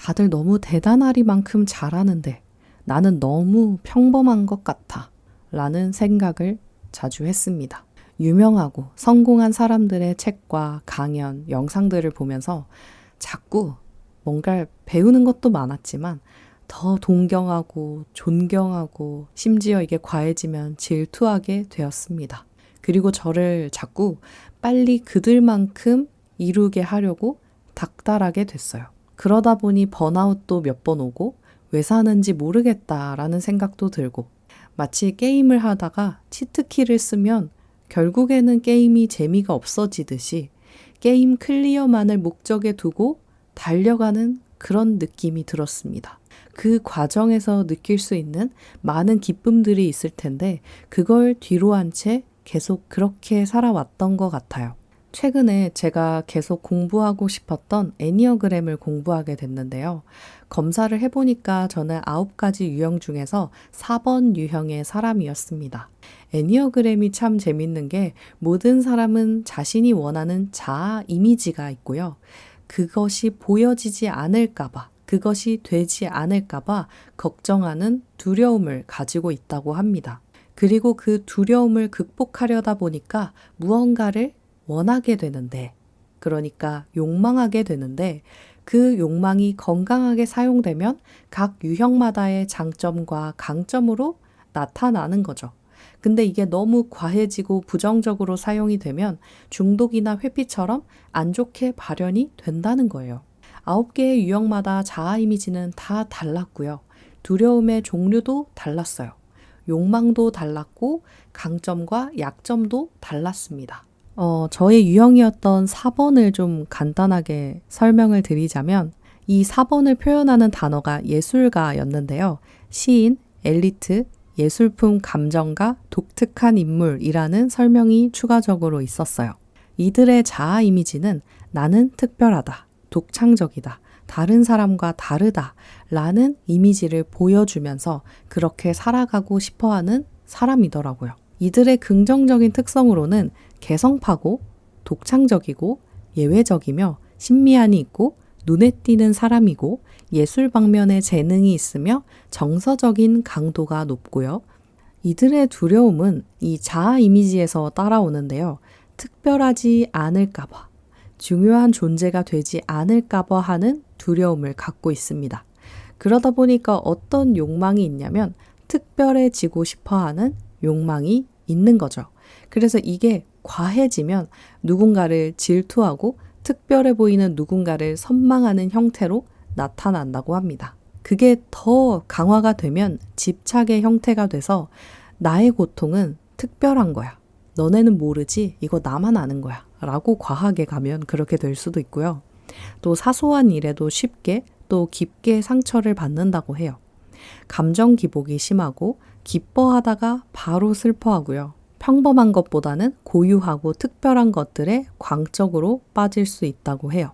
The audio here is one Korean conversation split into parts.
다들 너무 대단하리만큼 잘하는데 나는 너무 평범한 것 같아 라는 생각을 자주 했습니다. 유명하고 성공한 사람들의 책과 강연, 영상들을 보면서 자꾸 뭔가 배우는 것도 많았지만 더 동경하고 존경하고 심지어 이게 과해지면 질투하게 되었습니다. 그리고 저를 자꾸 빨리 그들만큼 이루게 하려고 닥달하게 됐어요. 그러다 보니 번아웃도 몇 번 오고 왜 사는지 모르겠다라는 생각도 들고 마치 게임을 하다가 치트키를 쓰면 결국에는 게임이 재미가 없어지듯이 게임 클리어만을 목적에 두고 달려가는 그런 느낌이 들었습니다. 그 과정에서 느낄 수 있는 많은 기쁨들이 있을 텐데 그걸 뒤로 한 채 계속 그렇게 살아왔던 것 같아요. 최근에 제가 계속 공부하고 싶었던 애니어그램을 공부하게 됐는데요. 검사를 해보니까 저는 9가지 유형 중에서 4번 유형의 사람이었습니다. 애니어그램이 참 재밌는 게 모든 사람은 자신이 원하는 자아 이미지가 있고요. 그것이 보여지지 않을까봐, 그것이 되지 않을까봐 걱정하는 두려움을 가지고 있다고 합니다. 그리고 그 두려움을 극복하려다 보니까 무언가를 원하게 되는데, 그러니까 욕망하게 되는데, 그 욕망이 건강하게 사용되면 각 유형마다의 장점과 강점으로 나타나는 거죠. 근데 이게 너무 과해지고 부정적으로 사용이 되면 중독이나 회피처럼 안 좋게 발현이 된다는 거예요. 9개의 유형마다 자아 이미지는 다 달랐고요. 두려움의 종류도 달랐어요. 욕망도 달랐고 강점과 약점도 달랐습니다. 저의 유형이었던 4번을 좀 간단하게 설명을 드리자면 이 4번을 표현하는 단어가 예술가였는데요. 시인, 엘리트, 예술품 감정가, 독특한 인물이라는 설명이 추가적으로 있었어요. 이들의 자아 이미지는 나는 특별하다, 독창적이다, 다른 사람과 다르다 라는 이미지를 보여주면서 그렇게 살아가고 싶어하는 사람이더라고요. 이들의 긍정적인 특성으로는 개성파고 독창적이고 예외적이며 신미함이 있고 눈에 띄는 사람이고 예술 방면에 재능이 있으며 정서적인 강도가 높고요. 이들의 두려움은 이 자아 이미지에서 따라오는데요. 특별하지 않을까봐, 중요한 존재가 되지 않을까봐 하는 두려움을 갖고 있습니다. 그러다 보니까 어떤 욕망이 있냐면 특별해지고 싶어하는 욕망이 있는 거죠. 그래서 이게 과해지면 누군가를 질투하고 특별해 보이는 누군가를 선망하는 형태로 나타난다고 합니다. 그게 더 강화가 되면 집착의 형태가 돼서 나의 고통은 특별한 거야. 너네는 모르지? 이거 나만 아는 거야. 라고 과하게 가면 그렇게 될 수도 있고요. 또 사소한 일에도 쉽게 또 깊게 상처를 받는다고 해요. 감정 기복이 심하고 기뻐하다가 바로 슬퍼하고요. 평범한 것보다는 고유하고 특별한 것들에 광적으로 빠질 수 있다고 해요.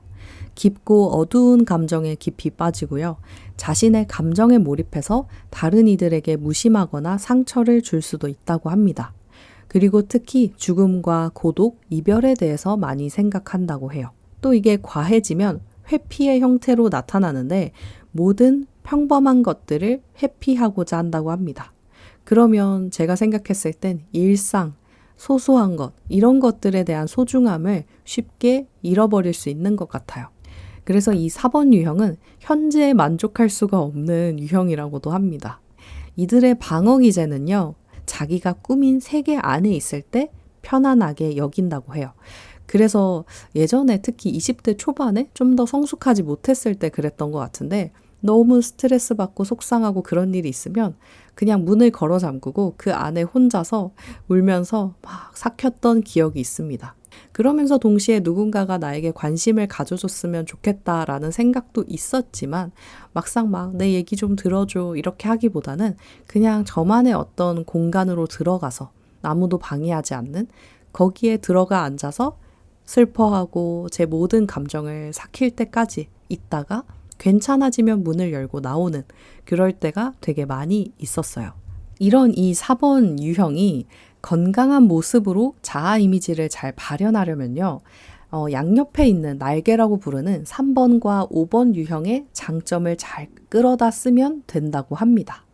깊고 어두운 감정에 깊이 빠지고요. 자신의 감정에 몰입해서 다른 이들에게 무심하거나 상처를 줄 수도 있다고 합니다. 그리고 특히 죽음과 고독, 이별에 대해서 많이 생각한다고 해요. 또 이게 과해지면 회피의 형태로 나타나는데 모든 평범한 것들을 회피하고자 한다고 합니다. 그러면 제가 생각했을 땐 일상, 소소한 것, 이런 것들에 대한 소중함을 쉽게 잃어버릴 수 있는 것 같아요. 그래서 이 4번 유형은 현재에 만족할 수가 없는 유형이라고도 합니다. 이들의 방어 기제는요, 자기가 꾸민 세계 안에 있을 때 편안하게 여긴다고 해요. 그래서 예전에 특히 20대 초반에 좀 더 성숙하지 못했을 때 그랬던 것 같은데 너무 스트레스 받고 속상하고 그런 일이 있으면 그냥 문을 걸어 잠그고 그 안에 혼자서 울면서 막 삭혔던 기억이 있습니다. 그러면서 동시에 누군가가 나에게 관심을 가져줬으면 좋겠다라는 생각도 있었지만 막상 막 내 얘기 좀 들어줘 이렇게 하기보다는 그냥 저만의 어떤 공간으로 들어가서 아무도 방해하지 않는 거기에 들어가 앉아서 슬퍼하고 제 모든 감정을 삭힐 때까지 있다가 괜찮아지면 문을 열고 나오는 그럴 때가 되게 많이 있었어요. 이런 이 4번 유형이 건강한 모습으로 자아 이미지를 잘 발현하려면요. 양옆에 있는 날개라고 부르는 3번과 5번 유형의 장점을 잘 끌어다 쓰면 된다고 합니다.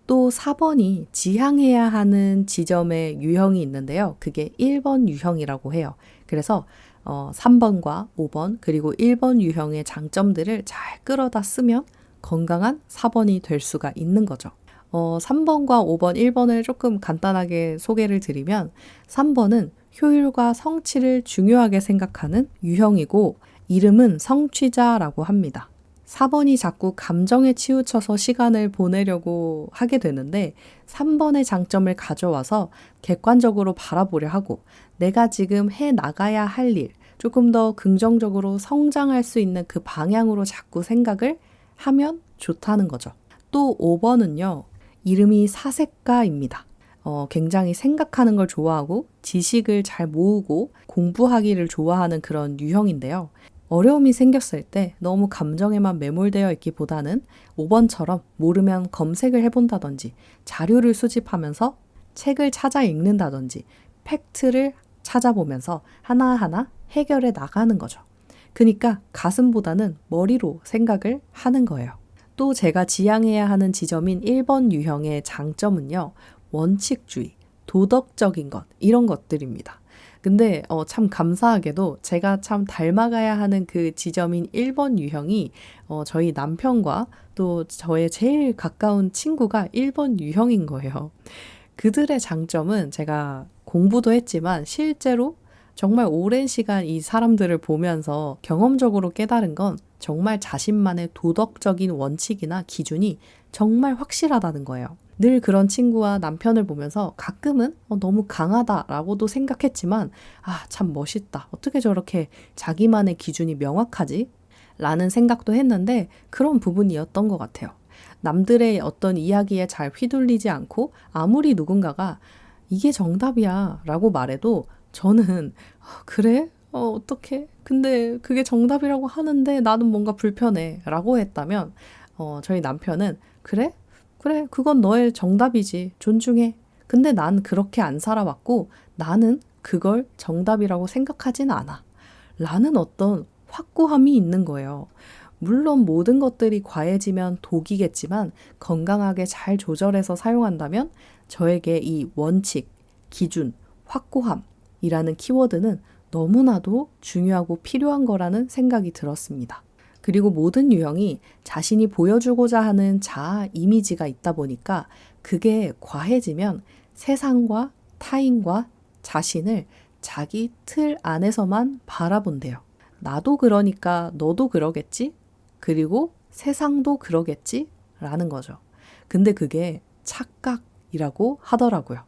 또 4번이 지향해야 하는 지점의 유형이 있는데요. 그게 1번 유형이라고 해요. 그래서 3번과 5번 그리고 1번 유형의 장점들을 잘 끌어다 쓰면 건강한 4번이 될 수가 있는 거죠. 3번과 5번, 1번을 조금 간단하게 소개를 드리면 3번은 효율과 성취를 중요하게 생각하는 유형이고 이름은 성취자라고 합니다. 4번이 자꾸 감정에 치우쳐서 시간을 보내려고 하게 되는데 3번의 장점을 가져와서 객관적으로 바라보려 하고 내가 지금 해 나가야 할 일, 조금 더 긍정적으로 성장할 수 있는 그 방향으로 자꾸 생각을 하면 좋다는 거죠. 또 5번은요. 이름이 사색가입니다. 굉장히 생각하는 걸 좋아하고 지식을 잘 모으고 공부하기를 좋아하는 그런 유형인데요. 어려움이 생겼을 때 너무 감정에만 매몰되어 있기보다는 5번처럼 모르면 검색을 해본다든지 자료를 수집하면서 책을 찾아 읽는다든지 팩트를 찾아보면서 하나하나 해결해 나가는 거죠. 그러니까 가슴보다는 머리로 생각을 하는 거예요. 또 제가 지향해야 하는 지점인 1번 유형의 장점은요. 원칙주의, 도덕적인 것 이런 것들입니다. 근데 참 감사하게도 제가 참 닮아가야 하는 그 지점인 1번 유형이 저희 남편과 또 저의 제일 가까운 친구가 1번 유형인 거예요. 그들의 장점은 제가 공부도 했지만 실제로 정말 오랜 시간 이 사람들을 보면서 경험적으로 깨달은 건 정말 자신만의 도덕적인 원칙이나 기준이 정말 확실하다는 거예요. 늘 그런 친구와 남편을 보면서 가끔은 너무 강하다라고도 생각했지만 참 멋있다. 어떻게 저렇게 자기만의 기준이 명확하지? 라는 생각도 했는데 그런 부분이었던 것 같아요. 남들의 어떤 이야기에 잘 휘둘리지 않고 아무리 누군가가 이게 정답이야 라고 말해도 저는 그래? 어떡해? 근데 그게 정답이라고 하는데 나는 뭔가 불편해 라고 했다면 저희 남편은 그래, 그건 너의 정답이지. 존중해. 근데 난 그렇게 안 살아왔고 나는 그걸 정답이라고 생각하진 않아. 라는 어떤 확고함이 있는 거예요. 물론 모든 것들이 과해지면 독이겠지만 건강하게 잘 조절해서 사용한다면 저에게 이 원칙, 기준, 확고함이라는 키워드는 너무나도 중요하고 필요한 거라는 생각이 들었습니다. 그리고 모든 유형이 자신이 보여주고자 하는 자아 이미지가 있다 보니까 그게 과해지면 세상과 타인과 자신을 자기 틀 안에서만 바라본대요. 나도 그러니까 너도 그러겠지? 그리고 세상도 그러겠지? 라는 거죠. 근데 그게 착각이라고 하더라고요.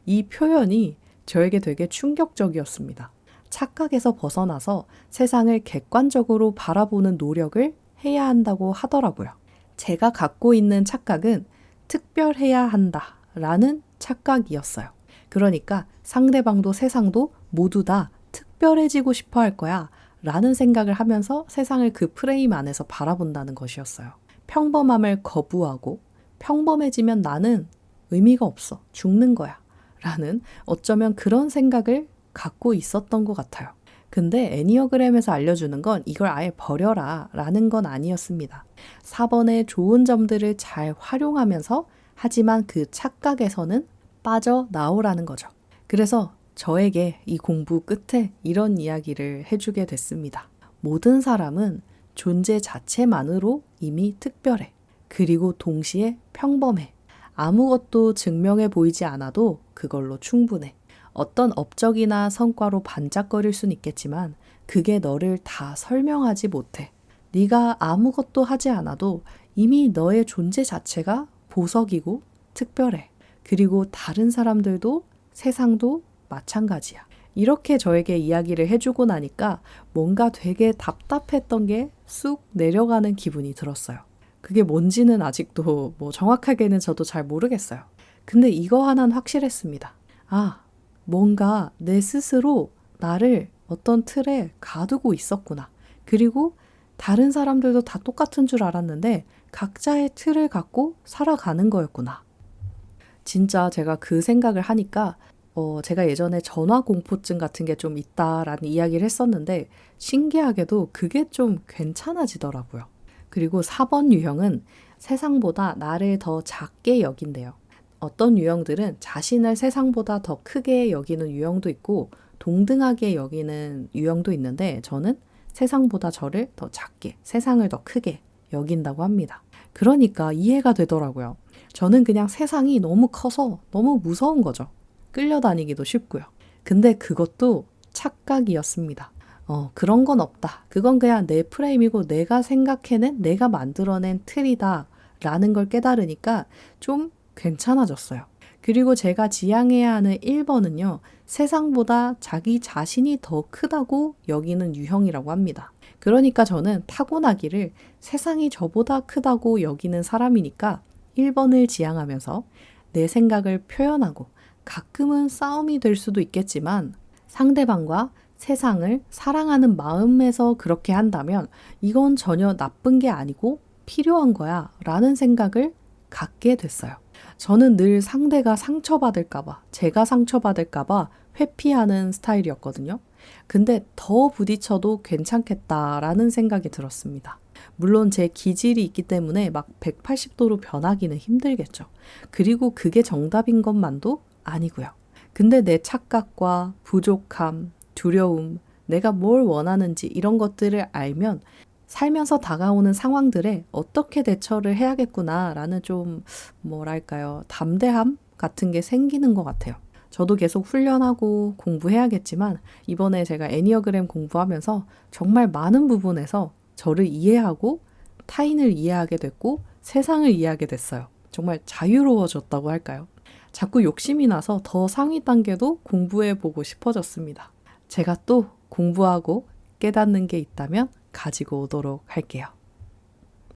이 표현이 저에게 되게 충격적이었습니다. 착각에서 벗어나서 세상을 객관적으로 바라보는 노력을 해야 한다고 하더라고요. 제가 갖고 있는 착각은 특별해야 한다라는 착각이었어요. 그러니까 상대방도 세상도 모두 다 특별해지고 싶어 할 거야 라는 생각을 하면서 세상을 그 프레임 안에서 바라본다는 것이었어요. 평범함을 거부하고 평범해지면 나는 의미가 없어. 죽는 거야. 라는 어쩌면 그런 생각을 갖고 있었던 것 같아요. 근데 애니어그램에서 알려주는 건 이걸 아예 버려라 라는 건 아니었습니다. 4번의 좋은 점들을 잘 활용하면서 하지만 그 착각에서는 빠져나오라는 거죠. 그래서 저에게 이 공부 끝에 이런 이야기를 해주게 됐습니다. 모든 사람은 존재 자체만으로 이미 특별해. 그리고 동시에 평범해. 아무것도 증명해 보이지 않아도 그걸로 충분해. 어떤 업적이나 성과로 반짝거릴 순 있겠지만 그게 너를 다 설명하지 못해. 네가 아무것도 하지 않아도 이미 너의 존재 자체가 보석이고 특별해. 그리고 다른 사람들도 세상도 마찬가지야. 이렇게 저에게 이야기를 해주고 나니까 뭔가 되게 답답했던 게 쑥 내려가는 기분이 들었어요. 그게 뭔지는 아직도 정확하게는 저도 잘 모르겠어요. 근데 이거 하나는 확실했습니다. 뭔가 내 스스로 나를 어떤 틀에 가두고 있었구나. 그리고 다른 사람들도 다 똑같은 줄 알았는데 각자의 틀을 갖고 살아가는 거였구나. 진짜 제가 그 생각을 하니까 제가 예전에 전화 공포증 같은 게 좀 있다라는 이야기를 했었는데 신기하게도 그게 좀 괜찮아지더라고요. 그리고 4번 유형은 세상보다 나를 더 작게 여긴대요. 어떤 유형들은 자신을 세상보다 더 크게 여기는 유형도 있고 동등하게 여기는 유형도 있는데 저는 세상보다 저를 더 작게, 세상을 더 크게 여긴다고 합니다. 그러니까 이해가 되더라고요. 저는 그냥 세상이 너무 커서 너무 무서운 거죠. 끌려다니기도 쉽고요. 근데 그것도 착각이었습니다. 그런 건 없다. 그건 그냥 내 프레임이고 내가 생각해낸, 내가 만들어낸 틀이다. 라는 걸 깨달으니까 좀 괜찮아졌어요. 그리고 제가 지향해야 하는 1번은요. 세상보다 자기 자신이 더 크다고 여기는 유형이라고 합니다. 그러니까 저는 타고나기를 세상이 저보다 크다고 여기는 사람이니까 1번을 지향하면서 내 생각을 표현하고 가끔은 싸움이 될 수도 있겠지만 상대방과 세상을 사랑하는 마음에서 그렇게 한다면 이건 전혀 나쁜 게 아니고 필요한 거야 라는 생각을 갖게 됐어요. 저는 늘 상대가 상처받을까봐, 제가 상처받을까봐 회피하는 스타일이었거든요. 근데 더 부딪혀도 괜찮겠다라는 생각이 들었습니다. 물론 제 기질이 있기 때문에 막 180도로 변하기는 힘들겠죠. 그리고 그게 정답인 것만도 아니고요. 근데 내 착각과 부족함, 두려움, 내가 뭘 원하는지 이런 것들을 알면 살면서 다가오는 상황들에 어떻게 대처를 해야겠구나라는 좀 담대함 같은 게 생기는 것 같아요. 저도 계속 훈련하고 공부해야겠지만 이번에 제가 애니어그램 공부하면서 정말 많은 부분에서 저를 이해하고 타인을 이해하게 됐고 세상을 이해하게 됐어요. 정말 자유로워졌다고 할까요? 자꾸 욕심이 나서 더 상위 단계도 공부해보고 싶어졌습니다. 제가 또 공부하고 깨닫는 게 있다면 가지고 오도록 할게요.